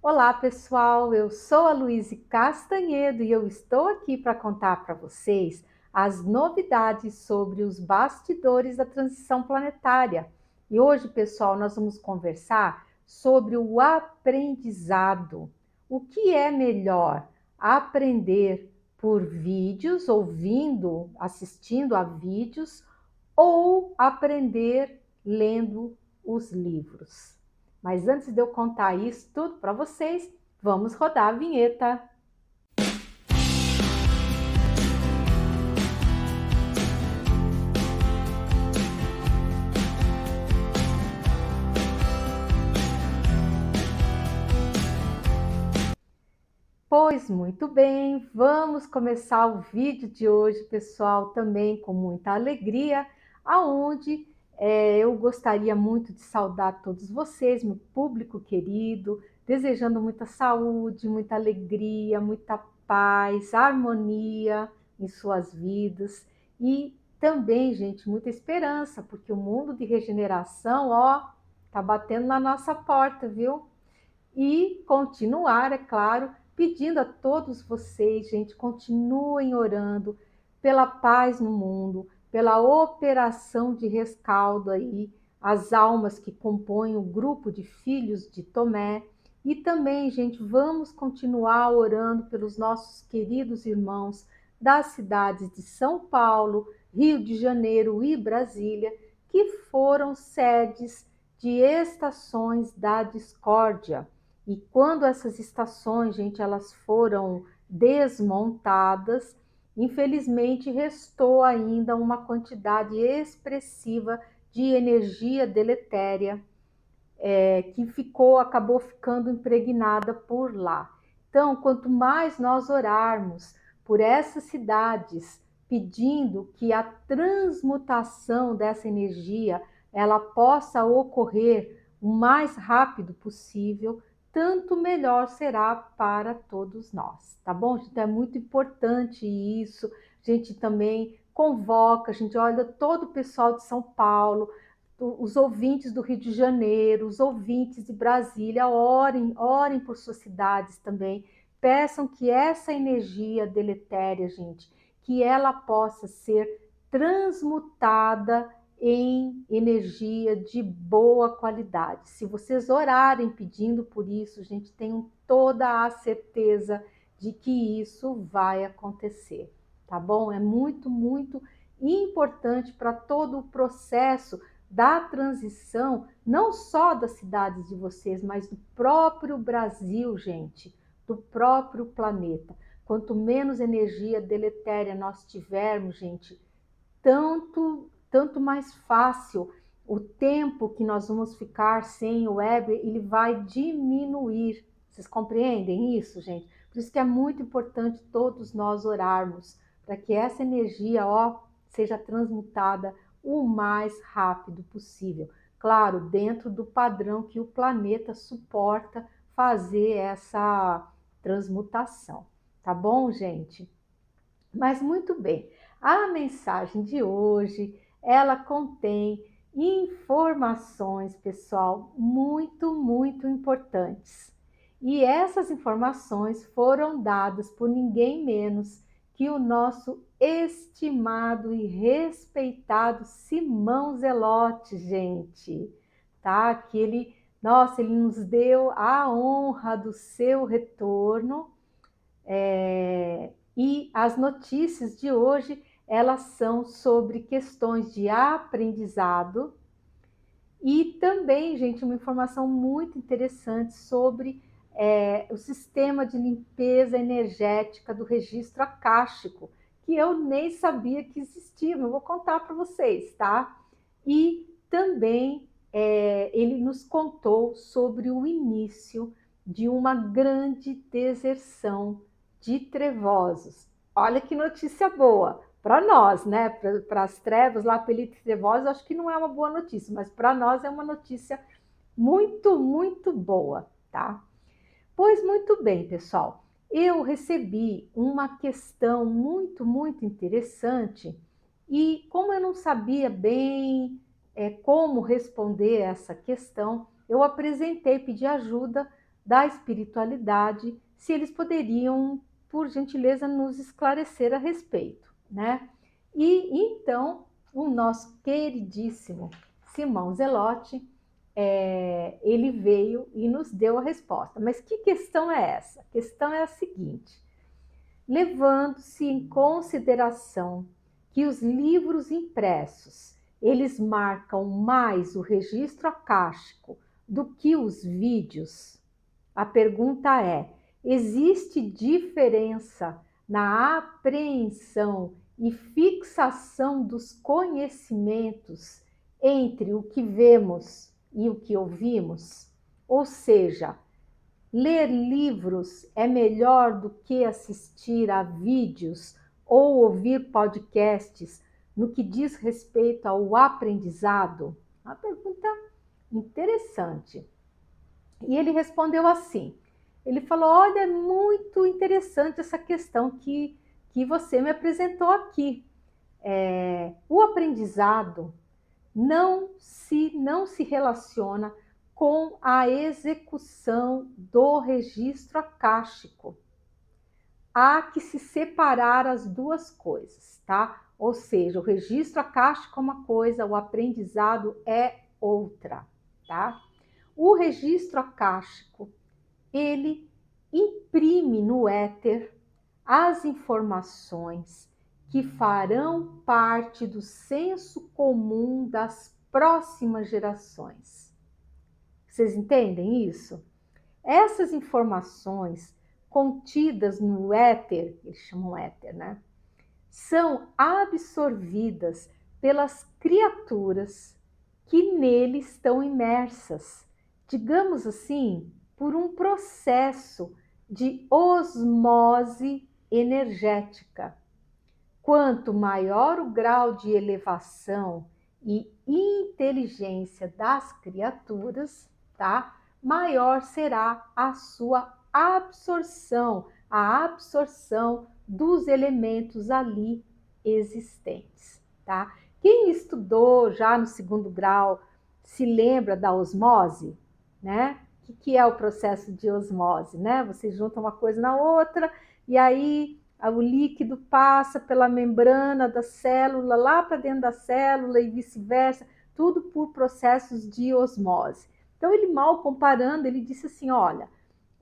Olá, pessoal. Eu sou a Luíse Castanhedo e eu estou aqui para contar para vocês as novidades sobre os bastidores da transição planetária. E hoje, pessoal, nós vamos conversar sobre o aprendizado. O que é melhor? Aprender por vídeos, ouvindo, assistindo a vídeos, ou aprender lendo os livros? Mas antes de eu contar isso tudo para vocês, vamos rodar a vinheta. Pois muito bem, vamos começar o vídeo de hoje, pessoal, também com muita alegria, aonde eu gostaria muito de saudar todos vocês, meu público querido, desejando muita saúde, muita alegria, muita paz, harmonia em suas vidas e também, gente, muita esperança, porque o mundo de regeneração, ó, tá batendo na nossa porta, viu? E continuar, é claro, pedindo a todos vocês, gente, continuem orando pela paz no mundo, pela operação de rescaldo aí, as almas que compõem o grupo de filhos de Tomé. E também, gente, vamos continuar orando pelos nossos queridos irmãos das cidades de São Paulo, Rio de Janeiro e Brasília, que foram sedes de estações da discórdia. E quando essas estações, gente, elas foram desmontadas, infelizmente restou ainda uma quantidade expressiva de energia deletéria que acabou ficando impregnada por lá. Então, quanto mais nós orarmos por essas cidades, pedindo que a transmutação dessa energia ela possa ocorrer o mais rápido possível, tanto melhor será para todos nós, tá bom? Então, é muito importante isso. A gente também convoca, a gente olha todo o pessoal de São Paulo, os ouvintes do Rio de Janeiro, os ouvintes de Brasília, orem por suas cidades também. Peçam que essa energia deletéria, gente, que ela possa ser transmutada em energia de boa qualidade. Se vocês orarem pedindo por isso, gente, tenham toda a certeza de que isso vai acontecer, tá bom? É muito, muito importante para todo o processo da transição, não só das cidades de vocês, mas do próprio Brasil, gente, do próprio planeta. Quanto menos energia deletéria nós tivermos, gente, tanto mais fácil o tempo que nós vamos ficar sem o web, ele vai diminuir. Vocês compreendem isso, gente? Por isso que é muito importante todos nós orarmos para que essa energia, ó, seja transmutada o mais rápido possível. Claro, dentro do padrão que o planeta suporta fazer essa transmutação. Tá bom, gente? Mas muito bem, a mensagem de hoje, ela contém informações, pessoal, muito importantes. E essas informações foram dadas por ninguém menos que o nosso estimado e respeitado Simão Zelote, gente, tá? Que ele nos deu a honra do seu retorno. E as notícias de hoje, elas são sobre questões de aprendizado e também, gente, uma informação muito interessante sobre o sistema de limpeza energética do registro acástico, que eu nem sabia que existia, mas eu vou contar para vocês, tá? E também ele nos contou sobre o início de uma grande deserção de trevosos. Olha que notícia boa para nós, né? Para as trevas lá, Pelita e Trevosos, acho que não é uma boa notícia, mas para nós é uma notícia muito boa, tá? Pois muito bem, pessoal. Eu recebi uma questão muito interessante e como eu não sabia bem como responder essa questão, eu apresentei, pedi ajuda da espiritualidade, se eles poderiam, por gentileza, nos esclarecer a respeito, né? E então, o nosso queridíssimo Simão Zelotti, ele veio e nos deu a resposta. Mas que questão é essa? A questão é a seguinte: levando-se em consideração que os livros impressos, eles marcam mais o registro acástico do que os vídeos, a pergunta é: existe diferença na apreensão e fixação dos conhecimentos entre o que vemos e o que ouvimos? Ou seja, ler livros é melhor do que assistir a vídeos ou ouvir podcasts no que diz respeito ao aprendizado? Uma pergunta interessante. E ele respondeu assim, ele falou: olha, é muito interessante essa questão que você me apresentou aqui. O aprendizado não se relaciona com a execução do registro acástico. Há que se separar as duas coisas, tá? Ou seja, o registro acástico é uma coisa, o aprendizado é outra, tá? O registro acástico, ele imprime no éter as informações que farão parte do senso comum das próximas gerações. Vocês entendem isso? Essas informações contidas no éter, eles chamam éter, né? São absorvidas pelas criaturas que nele estão imersas, digamos assim, por um processo de osmose energética. Quanto maior o grau de elevação e inteligência das criaturas, tá? Maior será a sua absorção, a absorção dos elementos ali existentes, tá? Quem estudou já no segundo grau se lembra da osmose, né? O que é o processo de osmose, né? Você junta uma coisa na outra e aí o líquido passa pela membrana da célula lá para dentro da célula e vice-versa, tudo por processos de osmose. Então ele, mal comparando, ele disse assim: olha,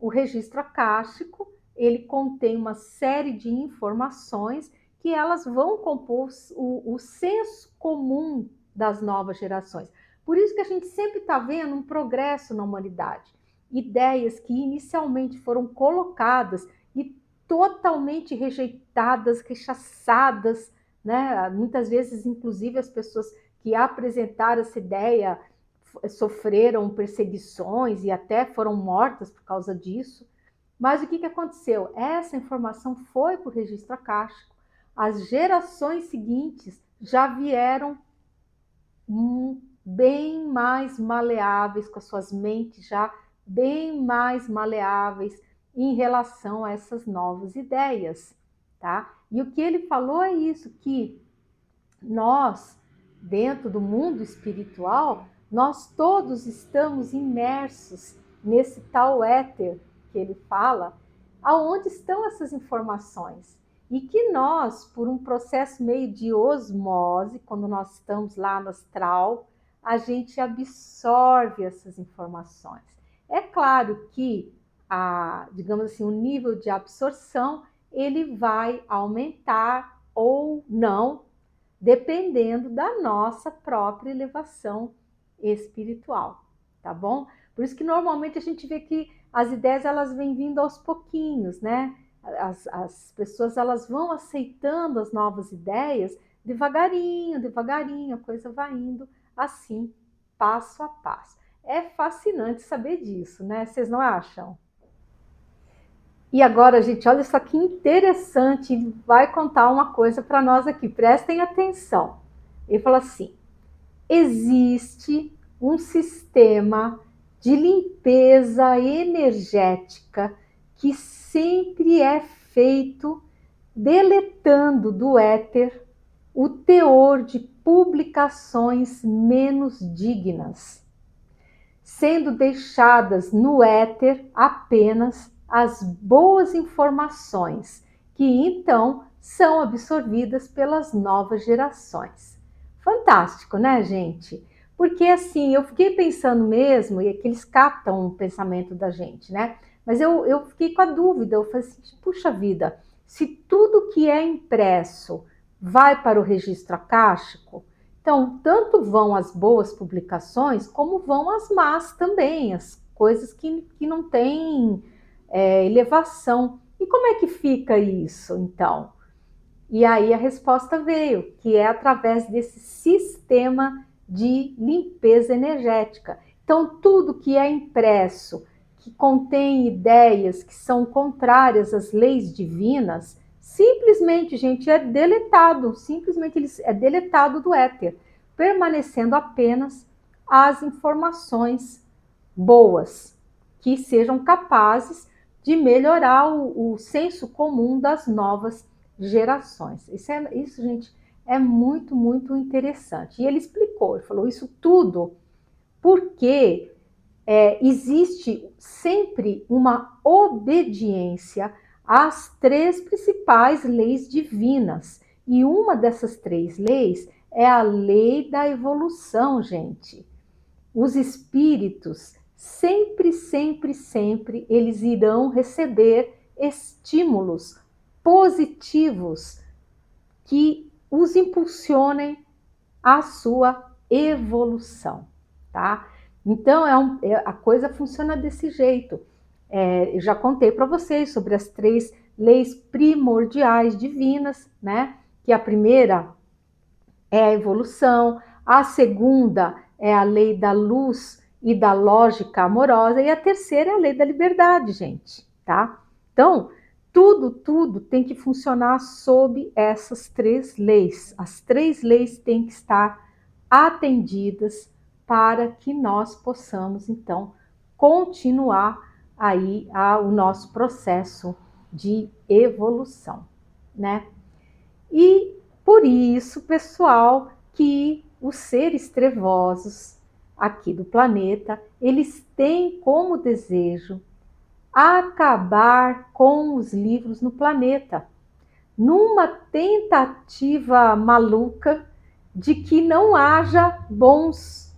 o registro acástico, ele contém uma série de informações que elas vão compor o senso comum das novas gerações. Por isso que a gente sempre está vendo um progresso na humanidade. Ideias que inicialmente foram colocadas e totalmente rejeitadas, rechaçadas, né? Muitas vezes, inclusive, as pessoas que apresentaram essa ideia sofreram perseguições e até foram mortas por causa disso. Mas o que aconteceu? Essa informação foi para o registro acástico. As gerações seguintes já vieram bem mais maleáveis, com as suas mentes já bem mais maleáveis em relação a essas novas ideias, tá? E o que ele falou é isso, que nós, dentro do mundo espiritual, nós todos estamos imersos nesse tal éter que ele fala, aonde estão essas informações. E que nós, por um processo meio de osmose, quando nós estamos lá no astral, a gente absorve essas informações. É claro que, digamos assim, o nível de absorção, ele vai aumentar ou não, dependendo da nossa própria elevação espiritual, tá bom? Por isso que normalmente a gente vê que as ideias elas vêm vindo aos pouquinhos, né? As pessoas elas vão aceitando as novas ideias devagarinho, devagarinho, a coisa vai indo assim, passo a passo. É fascinante saber disso, né? Vocês não acham? E agora, gente, olha só que interessante, ele vai contar uma coisa para nós aqui, prestem atenção. Ele fala assim: existe um sistema de limpeza energética que sempre é feito deletando do éter o teor de publicações menos dignas. sendo deixadas no éter apenas as boas informações, que então são absorvidas pelas novas gerações. Fantástico, né, gente? Porque assim, eu fiquei pensando mesmo, e é que eles captam o pensamento da gente, né? Mas eu fiquei com a dúvida, eu falei assim, puxa vida, se tudo que é impresso vai para o registro acástico, então tanto vão as boas publicações, como vão as más também, as coisas que não têm elevação. E como é que fica isso, então? E aí a resposta veio, que é através desse sistema de limpeza energética. Então, tudo que é impresso, que contém ideias que são contrárias às leis divinas, simplesmente, gente, é deletado, simplesmente ele é deletado do éter, permanecendo apenas as informações boas, que sejam capazes de melhorar o senso comum das novas gerações. Isso, gente, é muito, muito interessante. E ele explicou, ele falou isso tudo porque existe sempre uma obediência às três principais leis divinas. E uma dessas três leis é a lei da evolução, gente. Os espíritos sempre, sempre, sempre, eles irão receber estímulos positivos que os impulsionem à sua evolução, tá? Então, a coisa funciona desse jeito. Eu já contei para vocês sobre as três leis primordiais divinas, né? Que a primeira é a evolução, a segunda é a lei da luz e da lógica amorosa, e a terceira é a lei da liberdade, gente, tá? Então, tudo tem que funcionar sob essas três leis. As três leis têm que estar atendidas para que nós possamos, então, continuar aí o nosso processo de evolução, né? E por isso, pessoal, que os seres trevosos aqui do planeta, eles têm como desejo acabar com os livros no planeta, numa tentativa maluca de que não haja bons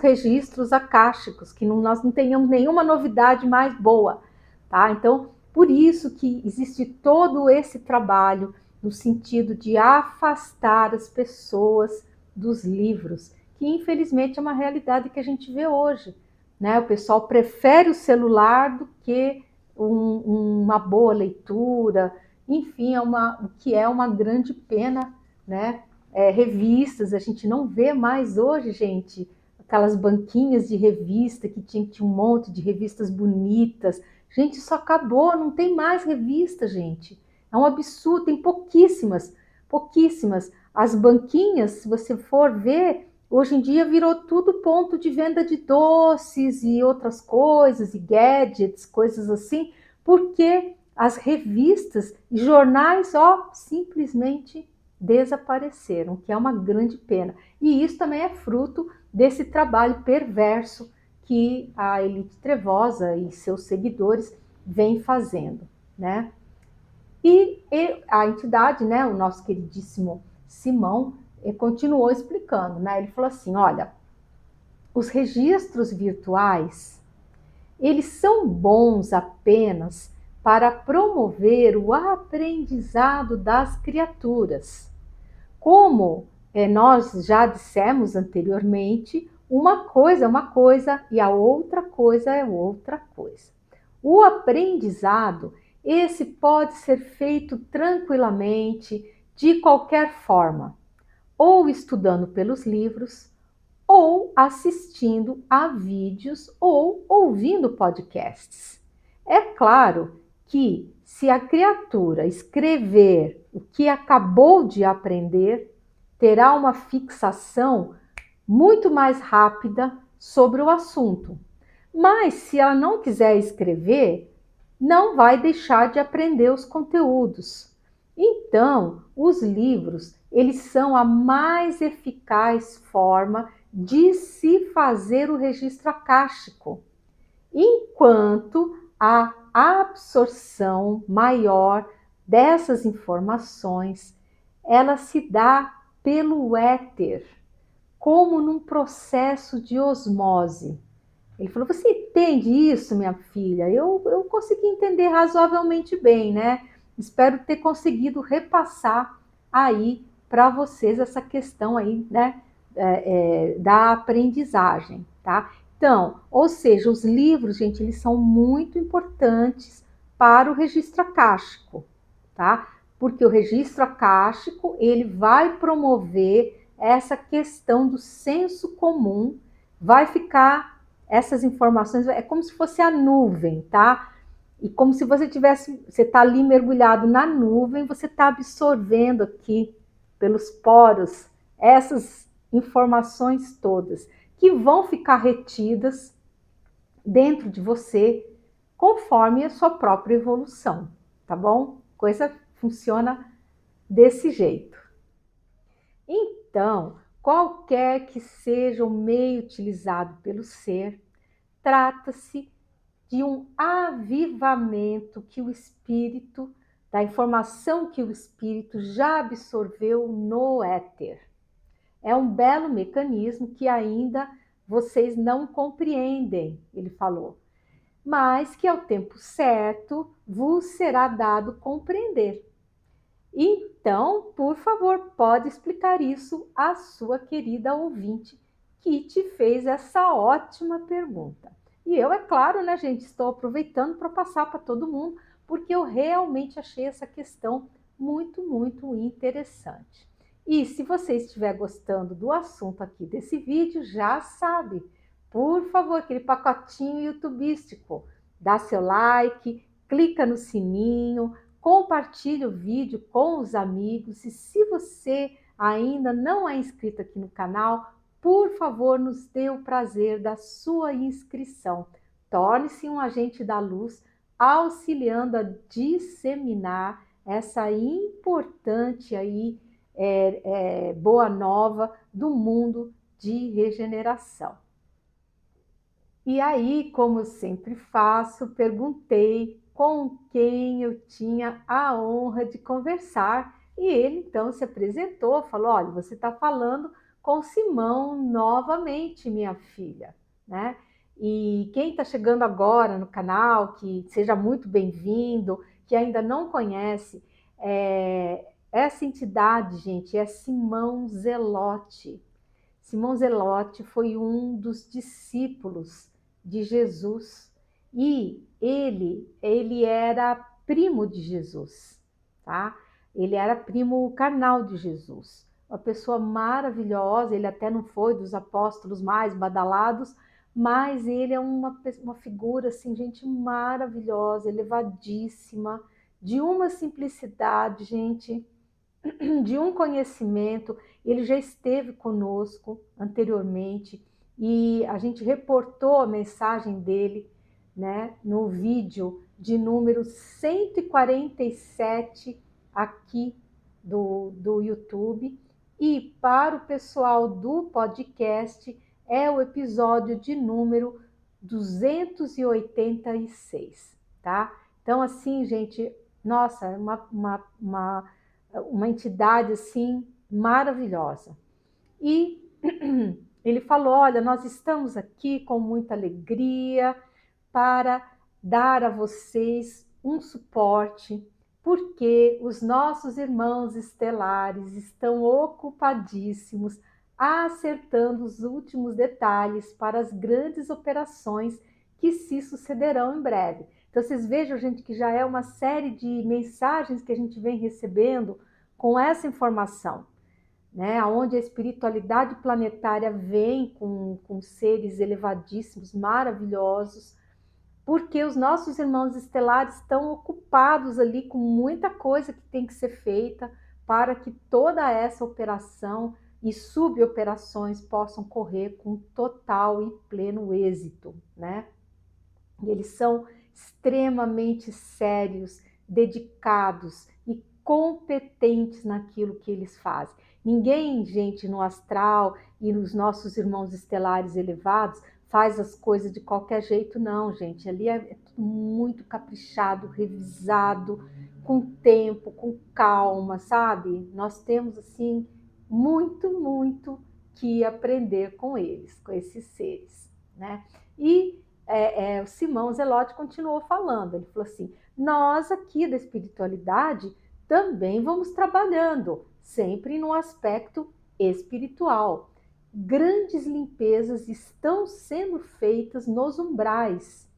registros acásticos, que nós não tenhamos nenhuma novidade mais boa, tá? Então, por isso que existe todo esse trabalho no sentido de afastar as pessoas dos livros, que infelizmente é uma realidade que a gente vê hoje, né? O pessoal prefere o celular do que uma boa leitura, enfim, o que é uma grande pena, né? Revistas, a gente não vê mais hoje, gente, aquelas banquinhas de revista que tinha um monte de revistas bonitas. Gente, isso acabou, não tem mais revista, gente. É um absurdo, tem pouquíssimas, pouquíssimas. As banquinhas, se você for ver, hoje em dia virou tudo ponto de venda de doces e outras coisas, e gadgets, coisas assim, porque as revistas e jornais, simplesmente desapareceram, que é uma grande pena. E isso também é fruto desse trabalho perverso que a elite trevosa e seus seguidores vêm fazendo, né? E a entidade, né, o nosso queridíssimo Simão, continuou explicando, né? Ele falou assim, olha, os registros virtuais, eles são bons apenas para promover o aprendizado das criaturas. Como nós já dissemos anteriormente, uma coisa é uma coisa e a outra coisa é outra coisa. O aprendizado, esse pode ser feito tranquilamente, de qualquer forma, ou estudando pelos livros, ou assistindo a vídeos ou ouvindo podcasts. É claro que se a criatura escrever o que acabou de aprender, terá uma fixação muito mais rápida sobre o assunto. Mas se ela não quiser escrever, não vai deixar de aprender os conteúdos. Então, os livros, eles são a mais eficaz forma de se fazer o registro acástico, enquanto a absorção maior dessas informações, ela se dá pelo éter, como num processo de osmose. Ele falou, você entende isso, minha filha? Eu consegui entender razoavelmente bem, né? Espero ter conseguido repassar aí para vocês essa questão aí, né? Da aprendizagem, tá? Então, ou seja, os livros, gente, eles são muito importantes para o registro acástico, tá? Porque o registro acástico, ele vai promover essa questão do senso comum, vai ficar essas informações, é como se fosse a nuvem, tá? E como se você tivesse, você está ali mergulhado na nuvem, você está absorvendo aqui pelos poros essas informações todas que vão ficar retidas dentro de você conforme a sua própria evolução, tá bom? Coisa funciona desse jeito. Então, qualquer que seja o meio utilizado pelo ser, trata-se de um avivamento que o espírito, da informação que o espírito já absorveu no éter. É um belo mecanismo que ainda vocês não compreendem, ele falou, mas que ao tempo certo vos será dado compreender. Então, por favor, pode explicar isso à sua querida ouvinte que te fez essa ótima pergunta. E eu, é claro, né, gente, estou aproveitando para passar para todo mundo, porque eu realmente achei essa questão muito, muito interessante. E se você estiver gostando do assunto aqui desse vídeo, já sabe, por favor, aquele pacotinho youtubístico, dá seu like, clica no sininho, compartilhe o vídeo com os amigos e se você ainda não é inscrito aqui no canal, por favor, nos dê o prazer da sua inscrição. Torne-se um agente da luz, auxiliando a disseminar essa importante aí, boa nova do mundo de regeneração. E aí, como eu sempre faço, perguntei com quem eu tinha a honra de conversar. E ele então se apresentou, falou: olha, você está falando com Simão novamente, minha filha, né? E quem está chegando agora no canal, que seja muito bem-vindo, que ainda não conhece, essa entidade, gente, é Simão Zelote. Simão Zelote foi um dos discípulos de Jesus e ele era primo de Jesus, tá? Ele era primo carnal de Jesus. Uma pessoa maravilhosa, ele até não foi dos apóstolos mais badalados, mas ele é uma figura, assim, gente maravilhosa, elevadíssima, de uma simplicidade, gente, de um conhecimento. Ele já esteve conosco anteriormente e a gente reportou a mensagem dele, né, no vídeo de número 147 aqui do YouTube. E para o pessoal do podcast é o episódio de número 286, tá? Então, assim, gente, nossa, uma entidade assim maravilhosa. E ele falou: olha, nós estamos aqui com muita alegria para dar a vocês um suporte, porque os nossos irmãos estelares estão ocupadíssimos acertando os últimos detalhes para as grandes operações que se sucederão em breve. Então vocês vejam, gente, que já é uma série de mensagens que a gente vem recebendo com essa informação, né? Onde a espiritualidade planetária vem com seres elevadíssimos, maravilhosos, porque os nossos irmãos estelares estão ocupados ali com muita coisa que tem que ser feita para que toda essa operação e suboperações possam correr com total e pleno êxito, né? E eles são extremamente sérios, dedicados e competentes naquilo que eles fazem. Ninguém, gente, no astral e nos nossos irmãos estelares elevados faz as coisas de qualquer jeito, não, gente. Ali é tudo muito caprichado, revisado, com tempo, com calma, sabe? Nós temos, assim, muito que aprender com eles, com esses seres, né? E o Simão Zelote continuou falando, ele falou assim, nós aqui da espiritualidade também vamos trabalhando, sempre no aspecto espiritual. Grandes limpezas estão sendo feitas nos umbrais.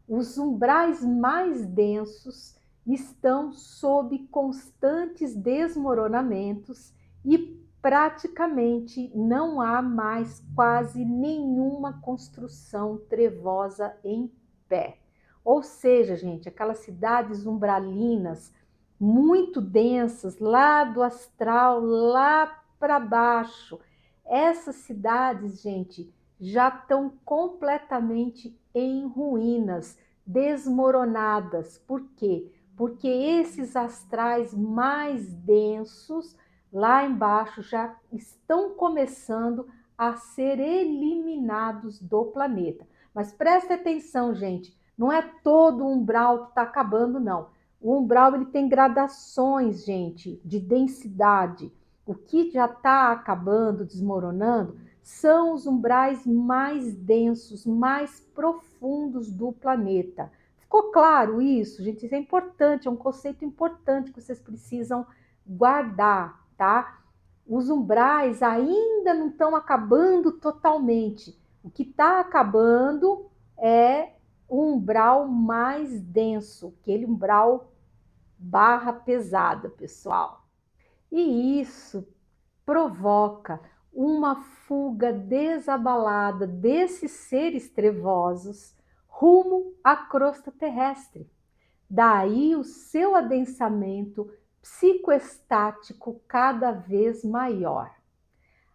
Os umbrais mais densos estão sob constantes desmoronamentos e praticamente não há mais quase nenhuma construção trevosa em pé. Ou seja, gente, aquelas cidades umbralinas muito densas, lá do astral, lá para baixo, essas cidades, gente, já estão completamente em ruínas, desmoronadas. Por quê? Porque esses astrais mais densos lá embaixo já estão começando a ser eliminados do planeta. Mas preste atenção, gente, não é todo o umbral que está acabando, não. O umbral ele tem gradações, gente, de densidade. O que já está acabando, desmoronando, são os umbrais mais densos, mais profundos do planeta. Ficou claro isso, gente? Isso é importante, é um conceito importante que vocês precisam guardar, tá? Os umbrais ainda não estão acabando totalmente. O que está acabando é o umbral mais denso, aquele umbral barra pesada, pessoal. E isso provoca uma fuga desabalada desses seres trevosos rumo à crosta terrestre. Daí o seu adensamento psicoestático cada vez maior.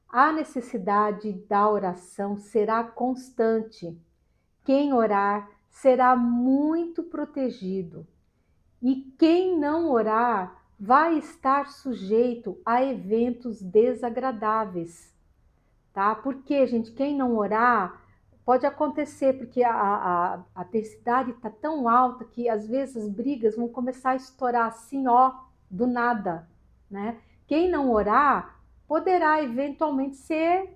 A necessidade da oração será constante. Quem orar será muito protegido. E quem não orar vai estar sujeito a eventos desagradáveis, tá? Porque, gente, quem não orar pode acontecer, porque a densidade está tão alta que às vezes as brigas vão começar a estourar assim, ó, do nada, né? Quem não orar poderá eventualmente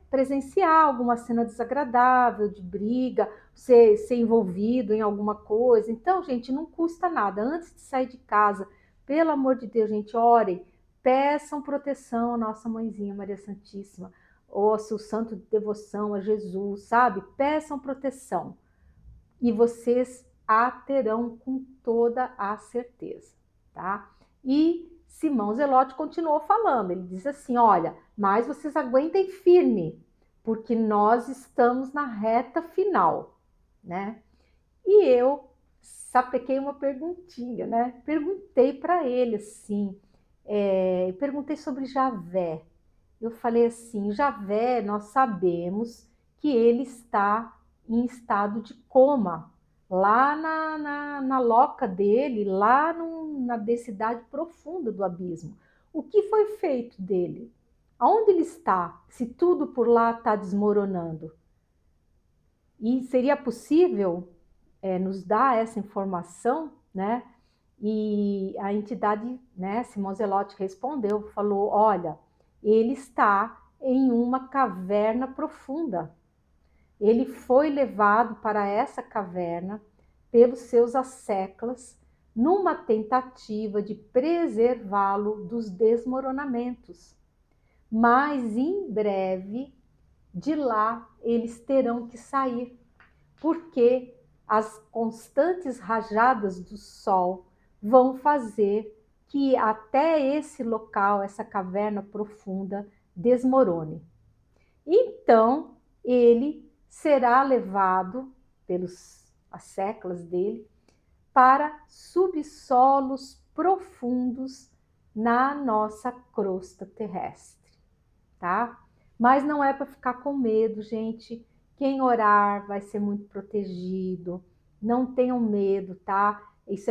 presenciar alguma cena desagradável, de briga, ser envolvido em alguma coisa. Então, gente, não custa nada. Antes de sair de casa, pelo amor de Deus, gente, orem, peçam proteção à nossa mãezinha Maria Santíssima, ou ao seu santo de devoção a Jesus, sabe? Peçam proteção e vocês a terão com toda a certeza, tá? E Simão Zelote continuou falando, ele diz assim, olha, mas vocês aguentem firme, porque nós estamos na reta final, né? E eu sapequei uma perguntinha, né? Perguntei para ele assim, perguntei sobre Javé. Eu falei assim, Javé, nós sabemos que ele está em estado de coma, lá na loca dele, lá na densidade profunda do abismo. O que foi feito dele? Aonde ele está, se tudo por lá está desmoronando? E seria possível nos dar essa informação, né? E a entidade, né, Simão Zelote respondeu, falou, olha, ele está em uma caverna profunda. Ele foi levado para essa caverna pelos seus asseclas numa tentativa de preservá-lo dos desmoronamentos. Mas em breve de lá eles terão que sair, porque as constantes rajadas do sol vão fazer que até esse local, essa caverna profunda, desmorone. Então, ele será levado pelos asseclas dele para subsolos profundos na nossa crosta terrestre, tá? Mas não é para ficar com medo, gente. Quem orar vai ser muito protegido. Não tenham medo, tá? Isso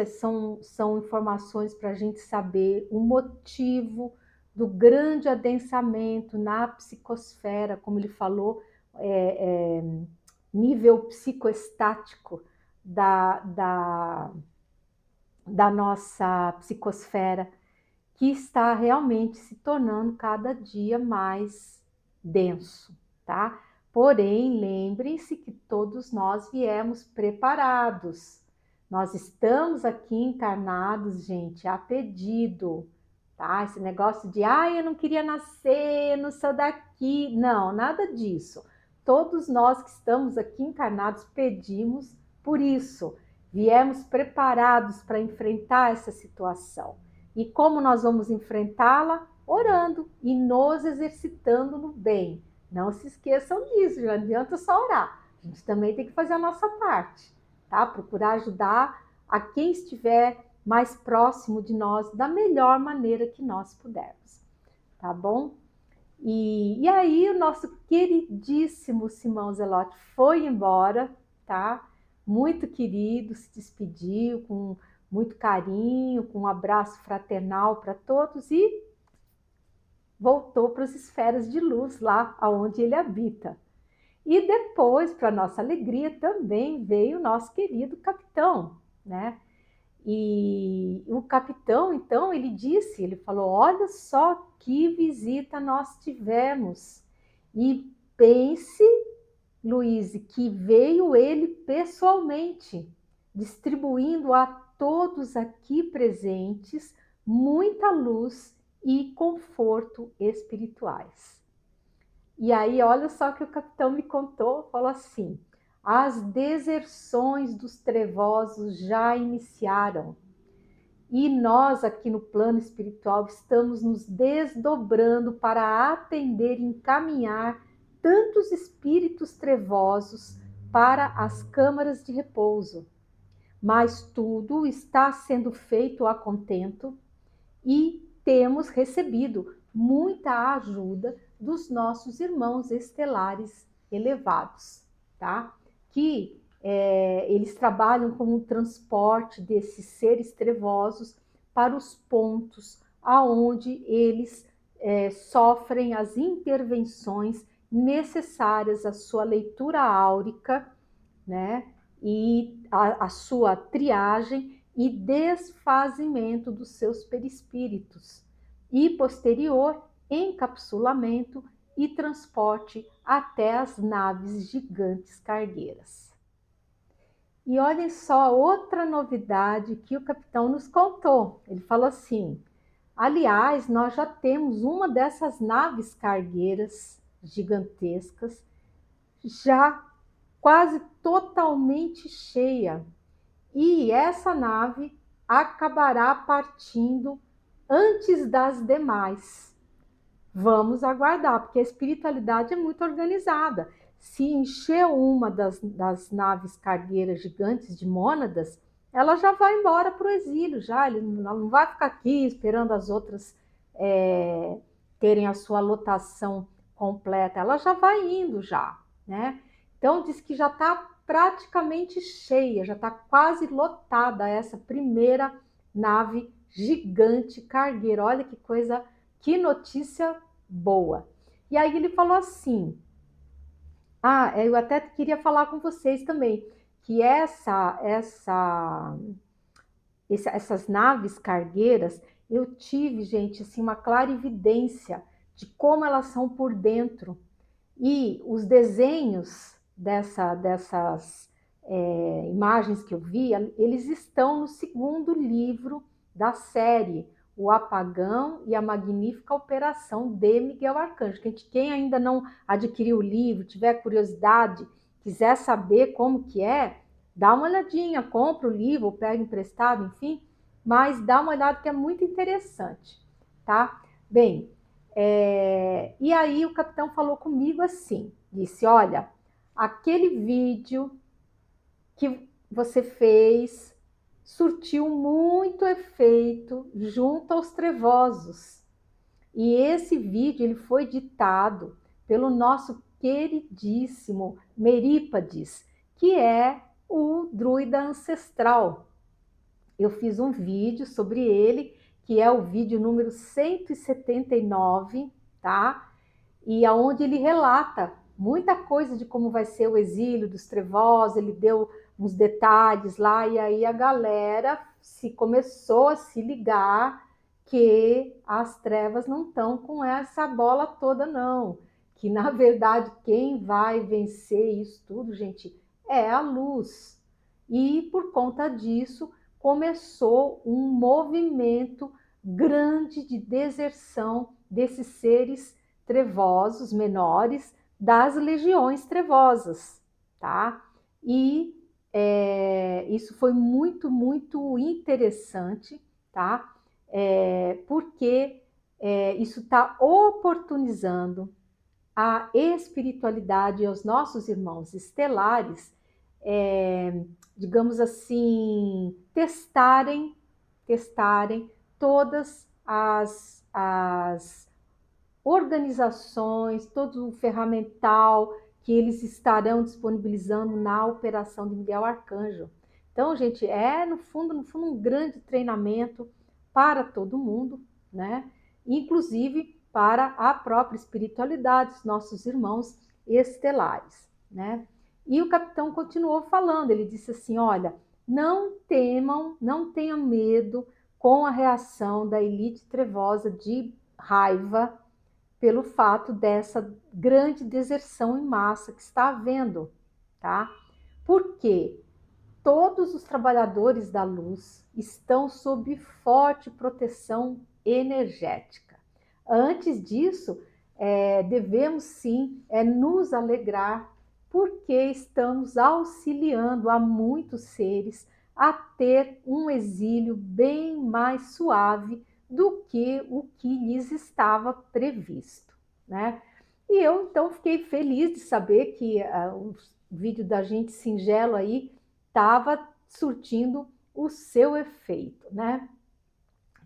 são informações para a gente saber o motivo do grande adensamento na psicosfera, como ele falou, nível psicoestático da nossa psicosfera, que está realmente se tornando cada dia mais denso, tá? Porém, lembrem-se que todos nós viemos preparados. Nós estamos aqui encarnados, gente, a pedido, tá? Esse negócio de, eu não queria nascer, não sou daqui. Não, nada disso. Todos nós que estamos aqui encarnados pedimos por isso. Viemos preparados para enfrentar essa situação. E como nós vamos enfrentá-la? Orando e nos exercitando no bem. Não se esqueçam disso, não adianta só orar. A gente também tem que fazer a nossa parte, tá? Procurar ajudar a quem estiver mais próximo de nós da melhor maneira que nós pudermos, tá bom? E aí o nosso queridíssimo Simão Zelote foi embora, tá? Muito querido, se despediu com muito carinho, com um abraço fraternal para todos e voltou para as esferas de luz lá onde ele habita. E depois, para nossa alegria, também veio o nosso querido capitão, né? E o capitão, então, ele falou, olha só que visita nós tivemos. E pense, Luiz, que veio ele pessoalmente, distribuindo a todos aqui presentes muita luz e conforto espirituais. E aí, olha só que o capitão me contou, falou assim, as deserções dos trevosos já iniciaram. E nós aqui no plano espiritual estamos nos desdobrando para atender e encaminhar tantos espíritos trevosos para as câmaras de repouso. Mas tudo está sendo feito a contento e temos recebido muita ajuda dos nossos irmãos estelares elevados, tá? Que eles trabalham com o transporte desses seres trevosos para os pontos aonde eles sofrem as intervenções necessárias à sua leitura áurica, né? E a sua triagem e desfazimento dos seus perispíritos e posterior encapsulamento e transporte até as naves gigantes cargueiras. E olhem só outra novidade que o capitão nos contou. Ele falou assim, aliás, nós já temos uma dessas naves cargueiras gigantescas já quase totalmente cheia. E essa nave acabará partindo antes das demais. Vamos aguardar, porque a espiritualidade é muito organizada. Se encher uma das naves cargueiras gigantes de mônadas, ela já vai embora para o exílio, ela não vai ficar aqui esperando as outras terem a sua lotação completa, ela já vai indo já, né? Então diz que já está praticamente cheia, já está quase lotada essa primeira nave gigante cargueira. Olha que coisa, que notícia boa. E aí ele falou assim, eu até queria falar com vocês também, que essas naves cargueiras, eu tive, gente, assim, uma clarividência de como elas são por dentro. E os desenhos dessas imagens que eu vi, eles estão no segundo livro da série, O Apagão e a Magnífica Operação de Miguel Arcanjo. Quem ainda não adquiriu o livro, tiver curiosidade, quiser saber como que dá uma olhadinha, compra o livro, ou pega emprestado, enfim, mas dá uma olhada que é muito interessante, tá? Bem, e aí o capitão falou comigo assim, disse, olha, aquele vídeo que você fez surtiu muito efeito junto aos trevosos. E esse vídeo ele foi ditado pelo nosso queridíssimo Merípades, que é o druida ancestral. Eu fiz um vídeo sobre ele que é o vídeo número 179, tá? E aonde ele relata muita coisa de como vai ser o exílio dos trevosos, ele deu uns detalhes lá, e aí a galera começou a se ligar que as trevas não estão com essa bola toda, não. Que, na verdade, quem vai vencer isso tudo, gente, é a luz. E, por conta disso, começou um movimento grande de deserção desses seres trevosos menores das legiões trevosas, tá? E isso foi muito, muito interessante, tá? Porque isso está oportunizando a espiritualidade e os nossos irmãos estelares, digamos assim, testarem todas as organizações, todo o ferramental que eles estarão disponibilizando na operação de Miguel Arcanjo. Então, gente, no fundo, um grande treinamento para todo mundo, né? Inclusive para a própria espiritualidade, os nossos irmãos estelares, né? E o capitão continuou falando, ele disse assim, olha, não temam, não tenham medo com a reação da elite trevosa de raiva pelo fato dessa grande deserção em massa que está havendo, tá? Porque todos os trabalhadores da luz estão sob forte proteção energética. Antes disso, devemos sim nos alegrar, porque estamos auxiliando a muitos seres a ter um exílio bem mais suave do que o que lhes estava previsto, né? E eu então fiquei feliz de saber que o vídeo da gente singelo aí estava surtindo o seu efeito, né?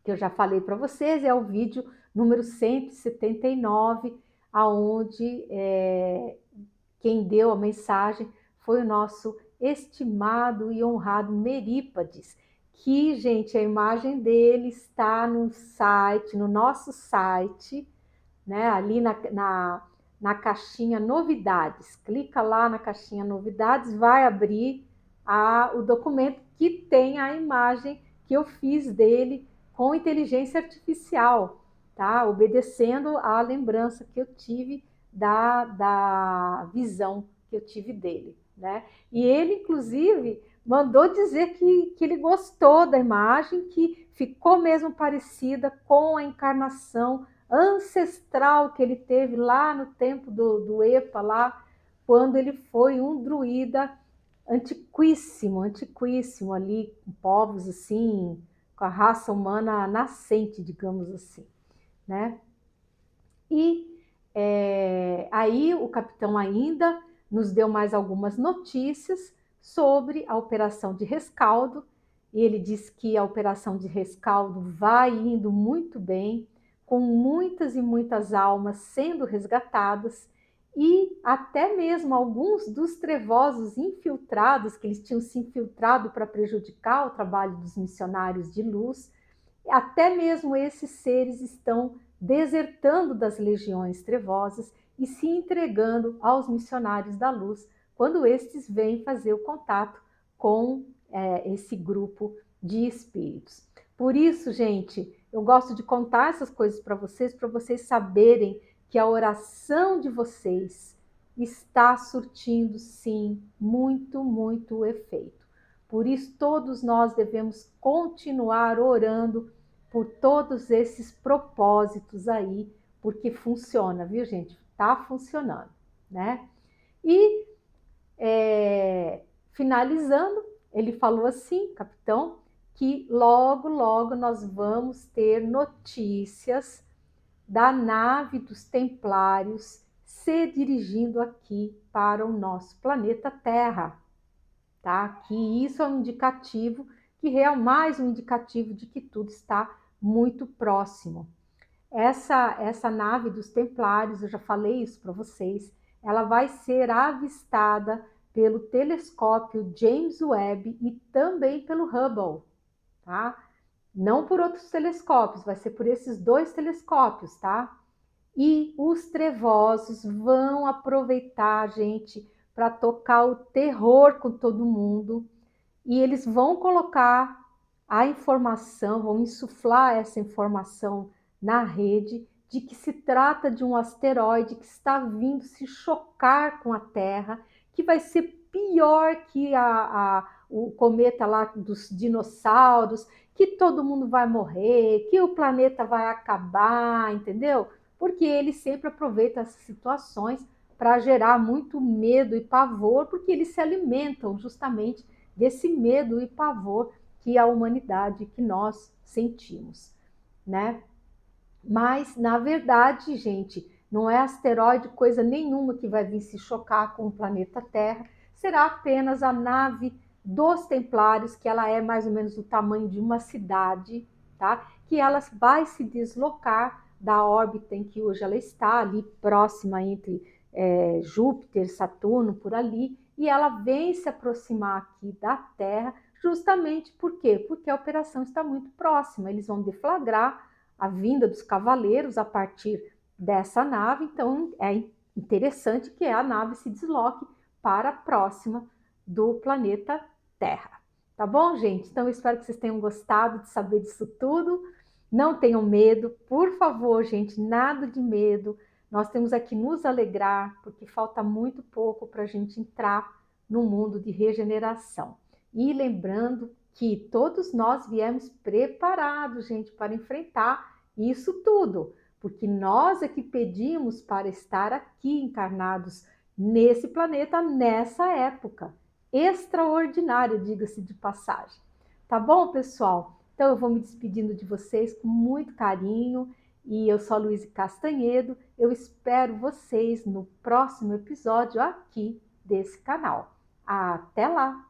Que eu já falei para vocês, é o vídeo número 179, aonde quem deu a mensagem foi o nosso estimado e honrado Merípades, que, gente, a imagem dele está no site, no nosso site, né? Ali na caixinha novidades. Clica lá na caixinha novidades, vai abrir o documento que tem a imagem que eu fiz dele com inteligência artificial, tá? Obedecendo à lembrança que eu tive da visão que eu tive dele, né? E ele, inclusive, mandou dizer que ele gostou da imagem, que ficou mesmo parecida com a encarnação ancestral que ele teve lá no tempo do EPA, lá, quando ele foi um druida antiquíssimo ali, com povos assim, com a raça humana nascente, digamos assim, né? E aí o capitão ainda nos deu mais algumas notícias sobre a operação de rescaldo. E ele disse que a operação de rescaldo vai indo muito bem, com muitas e muitas almas sendo resgatadas, e até mesmo alguns dos trevosos infiltrados, que eles tinham se infiltrado para prejudicar o trabalho dos missionários de luz, até mesmo esses seres estão desertando das legiões trevosas e se entregando aos missionários da luz, quando estes vêm fazer o contato com esse grupo de espíritos. Por isso, gente, eu gosto de contar essas coisas para vocês saberem que a oração de vocês está surtindo, sim, muito, muito efeito. Por isso, todos nós devemos continuar orando por todos esses propósitos aí, porque funciona, viu, gente? Tá funcionando, né? E finalizando, ele falou assim, capitão, que logo, logo nós vamos ter notícias da nave dos Templários se dirigindo aqui para o nosso planeta Terra, tá? Que isso é um indicativo, mais um indicativo de que tudo está muito próximo. Essa nave dos Templários, eu já falei isso para vocês, ela vai ser avistada pelo telescópio James Webb e também pelo Hubble, tá? Não por outros telescópios, vai ser por esses 2 telescópios, tá? E os trevosos vão aproveitar, gente, para tocar o terror com todo mundo. E eles vão colocar a informação, vão insuflar essa informação na rede de que se trata de um asteroide que está vindo se chocar com a Terra, que vai ser pior que o cometa lá dos dinossauros, que todo mundo vai morrer, que o planeta vai acabar, entendeu? Porque eles sempre aproveitam essas situações para gerar muito medo e pavor, porque eles se alimentam justamente desse medo e pavor que a humanidade, que nós sentimos, né? Mas, na verdade, gente, não é asteroide coisa nenhuma que vai vir se chocar com o planeta Terra, será apenas a nave dos Templários, que ela é mais ou menos do tamanho de uma cidade, tá? Que ela vai se deslocar da órbita em que hoje ela está, ali próxima entre Júpiter, Saturno, por ali, e ela vem se aproximar aqui da Terra, justamente por quê? Porque a operação está muito próxima, eles vão deflagrar a vinda dos cavaleiros a partir dessa nave, então é interessante que a nave se desloque para próxima do planeta Terra. Tá bom, gente? Então eu espero que vocês tenham gostado de saber disso tudo. Não tenham medo, por favor, gente, nada de medo. Nós temos aqui nos alegrar, porque falta muito pouco para a gente entrar no mundo de regeneração. E lembrando que todos nós viemos preparados, gente, para enfrentar isso tudo, porque nós é que pedimos para estar aqui encarnados nesse planeta, nessa época. Extraordinário, diga-se de passagem. Tá bom, pessoal? Então eu vou me despedindo de vocês com muito carinho. E eu sou a Luísa Castanhedo. Eu espero vocês no próximo episódio aqui desse canal. Até lá!